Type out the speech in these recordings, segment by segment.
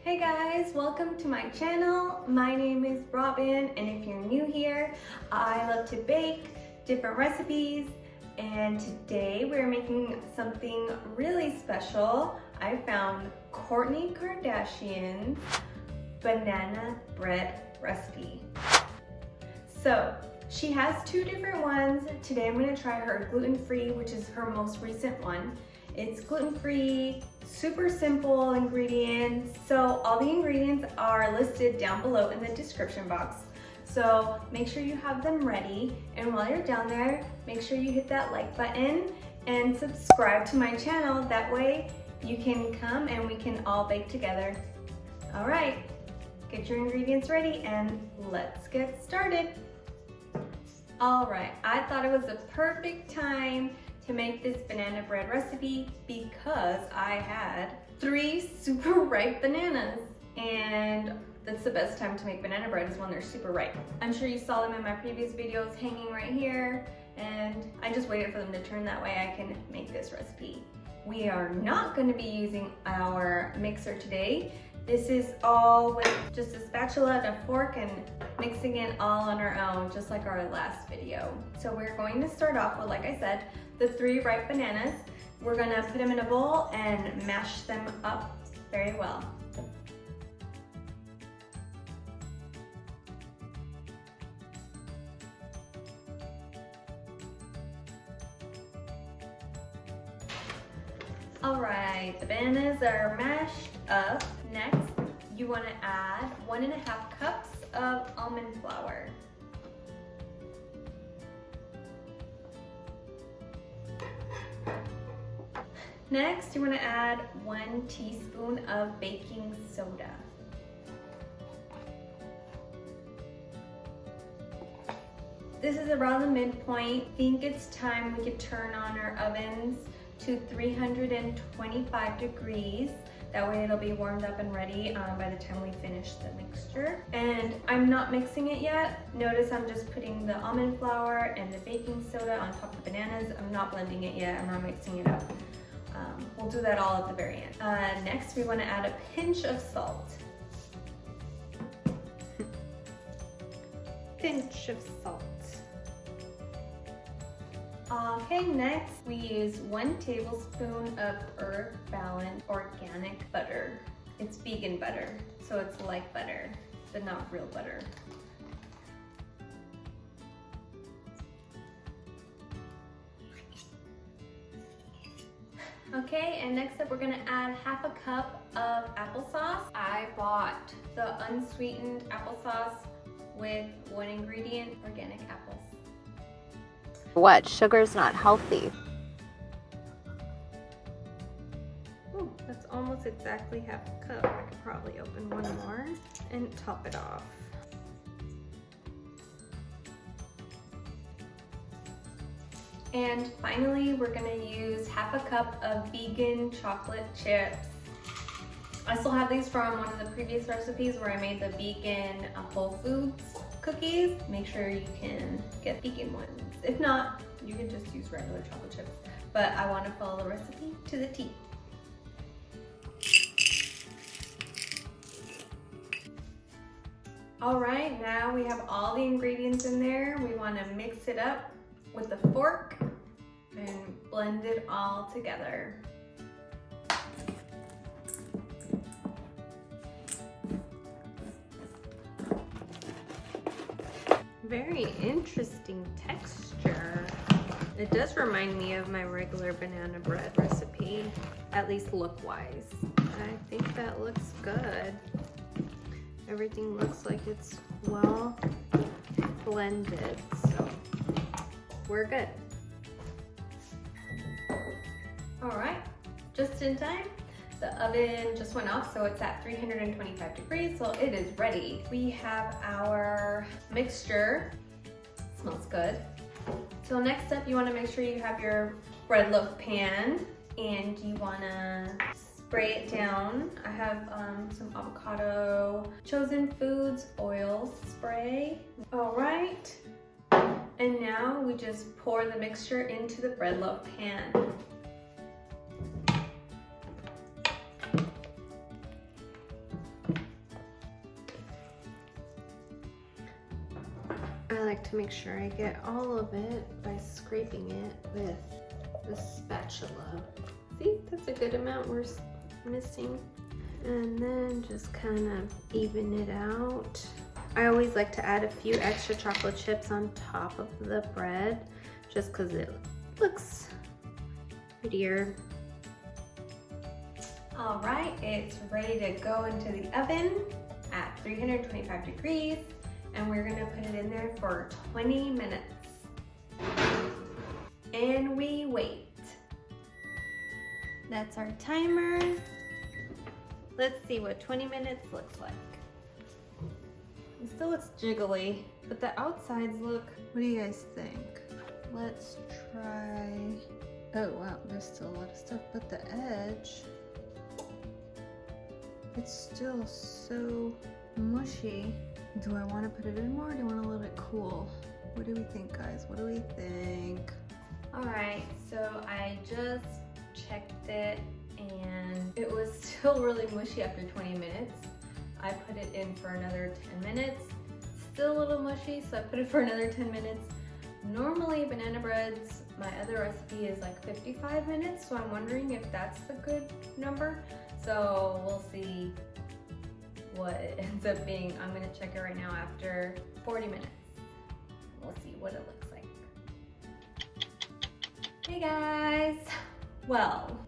Hey guys, welcome to my channel. My name is Robin, and if you're new here, I love to bake different recipes, and today we're making something really special. I found Kourtney Kardashian's banana bread recipe. So she has two different ones. Today I'm going to try her gluten-free, which is her most recent one. It's gluten-free, super simple ingredients. So all the ingredients are listed down below in the description box. So make sure you have them ready. And while you're down there, make sure you hit that like button and subscribe to my channel. That way you can come and we can all bake together. All right, get your ingredients ready and let's get started. All right, I thought it was the perfect time to make this banana bread recipe because I had 3 super ripe bananas, and that's the best time to make banana bread is when they're super ripe. I'm sure you saw them in my previous videos hanging right here, and I just waited for them to turn that way I can make this recipe. We are not going to be using our mixer today. This is all with just a spatula and a fork and mixing it all on our own, just like our last video. So we're going to start off with, like I said, the 3 ripe bananas. We're gonna put them in a bowl and mash them up very well. All right, the bananas are mashed up. Next, you want to add 1.5 cups of almond flour. Next, you want to add 1 teaspoon of baking soda. This is around the midpoint. I think it's time we could turn on our ovens to 325 degrees. That way it'll be warmed up and ready by the time we finish the mixture. And I'm not mixing it yet. Notice I'm just putting the almond flour and the baking soda on top of the bananas. I'm not blending it yet, I'm not mixing it up. We'll do that all at the very end. Next, we want to add a pinch of salt. Pinch of salt. Okay, next we use 1 tablespoon of Earth Balance organic butter. It's vegan butter, so it's like butter, but not real butter. Okay, and next up we're gonna add 1/2 cup of applesauce. I bought the unsweetened applesauce with 1 ingredient, organic apples. What? Sugar's not healthy. Ooh, that's almost exactly 1/2 cup. I could probably open 1 more and top it off. And finally, we're gonna use 1/2 cup of vegan chocolate chips. I still have these from one of the previous recipes where I made the vegan Whole Foods cookies. Make sure you can get vegan ones. If not, you can just use regular chocolate chips. But I want to follow the recipe to the T. All right, now we have all the ingredients in there. We want to mix it up with a fork and blend it all together. Very interesting texture. It does remind me of my regular banana bread recipe, at least look-wise. I think that looks good. Everything looks like it's well blended, so we're good. All right, just in time. The oven just went off, so it's at 325 degrees, so it is ready. We have our mixture. It smells good. So next up, you wanna make sure you have your bread loaf pan, and you wanna spray it down. I have some avocado Chosen Foods oil spray. All right, and now we just pour the mixture into the bread loaf pan. like to make sure I get all of it by scraping it with the spatula. See, that's a good amount we're missing. And then just kind of even it out. I always like to add a few extra chocolate chips on top of the bread just because it looks prettier. All right, it's ready to go into the oven at 325 degrees, and we're gonna put it in there for 20 minutes. And we wait. That's our timer. Let's see what 20 minutes looks like. It still looks jiggly, but the outsides look, what do you guys think? Let's try, oh wow, there's still a lot of stuff, but the edge, it's still so mushy. Do I want to put it in more or do I want to let it cool? What do we think, guys? What do we think? All right, so I just checked it and it was still really mushy after 20 minutes. I put it in for another 10 minutes. Still a little mushy, so I put it for another 10 minutes. Normally banana breads, my other recipe is like 55 minutes, so I'm wondering if that's the good number. So we'll see what it ends up being. I'm gonna check it right now after 40 minutes. We'll see what it looks like. Hey guys! Well,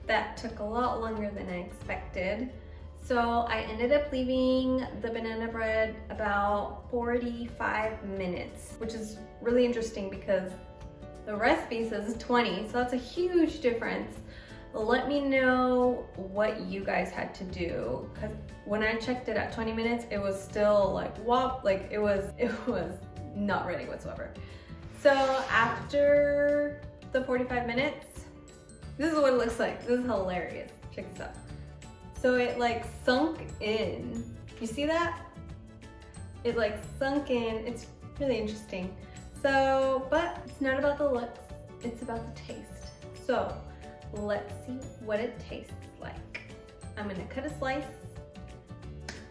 that took a lot longer than I expected. So I ended up leaving the banana bread about 45 minutes, which is really interesting because the recipe says 20, so that's a huge difference. Let me know what you guys had to do, because when I checked it at 20 minutes, it was still like wop, like it was not ready whatsoever. So after the 45 minutes, this is what it looks like. This is hilarious. Check this out. So it like sunk in. You see that? It like sunk in. It's really interesting. So, but it's not about the looks, it's about the taste. So let's see what it tastes like. I'm gonna cut a slice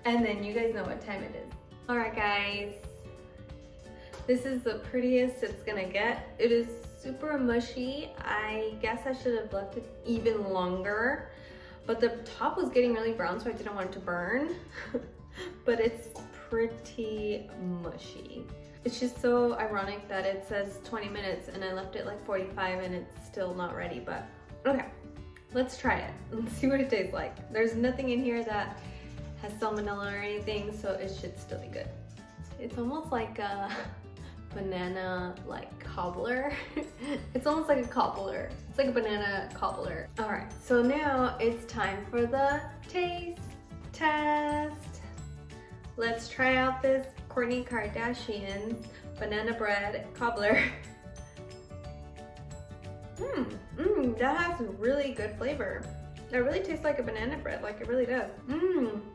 and then you guys know what time it is. All right guys, this is the prettiest it's gonna get. It is super mushy. I guess I should have left it even longer, but the top was getting really brown, so I didn't want it to burn. But it's pretty mushy. It's just so ironic that it says 20 minutes and I left it like 45 and it's still not ready, but okay, let's try it. Let's see what it tastes like. There's nothing in here that has salmonella or anything, so it should still be good. It's almost like a banana like cobbler. It's almost like a cobbler. It's like a banana cobbler. All right, so now it's time for the taste test. Let's try out this Kourtney Kardashian banana bread cobbler. That has really good flavor. It really tastes like a banana bread, like it really does.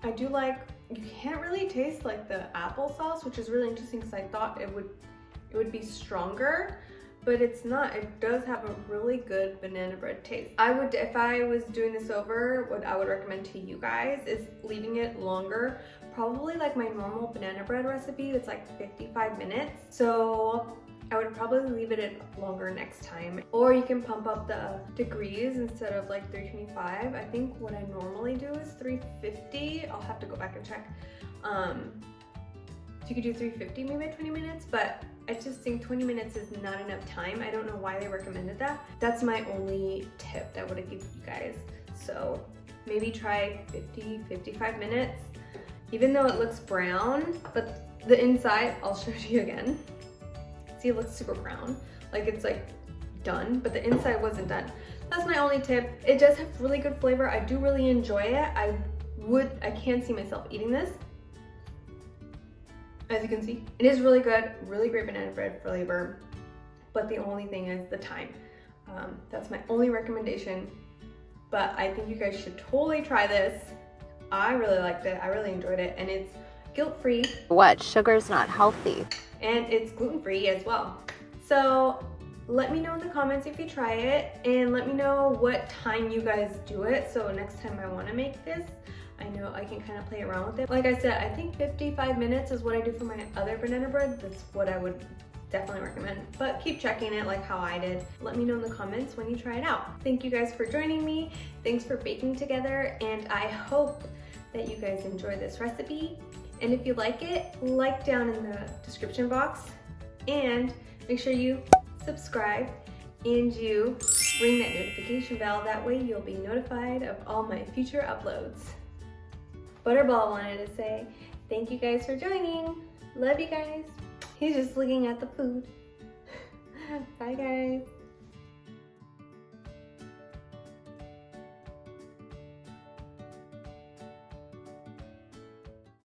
I do like, you can't really taste like the applesauce, which is really interesting because I thought it would be stronger, but it's not. It does have a really good banana bread taste. I would, if I was doing this over, what I would recommend to you guys is leaving it longer, probably like my normal banana bread recipe that's like 55 minutes. So I would probably leave it longer next time. Or you can pump up the degrees instead of like 325. I think what I normally do is 350. I'll have to go back and check. You could do 350 maybe at 20 minutes, but I just think 20 minutes is not enough time. I don't know why they recommended that. That's my only tip that I would give you guys. So maybe try 50, 55 minutes, even though it looks brown, but the inside, I'll show it to you again. See, it looks super brown, like it's like done, but the inside wasn't done. That's my only tip. It does have really good flavor. I do really enjoy it. I can see myself eating this. As you can see, it is really good, really great banana bread flavor, but the only thing is the time. That's my only recommendation, but I think you guys should totally try this. I really liked it, I really enjoyed it, and it's guilt-free. What? Sugar's not healthy. And it's gluten-free as well. So let me know in the comments if you try it, and let me know what time you guys do it, so next time I want to make this, I know I can kind of play around with it. Like I said, I think 55 minutes is what I do for my other banana bread. That's what I would definitely recommend, but keep checking it like how I did. Let me know in the comments when you try it out. Thank you guys for joining me. Thanks for baking together, and I hope that you guys enjoy this recipe. And if you like it, like down in the description box, and make sure you subscribe and you ring that notification bell. That way you'll be notified of all my future uploads. Butterball wanted to say thank you guys for joining. Love you guys. He's just looking at the food. Bye guys.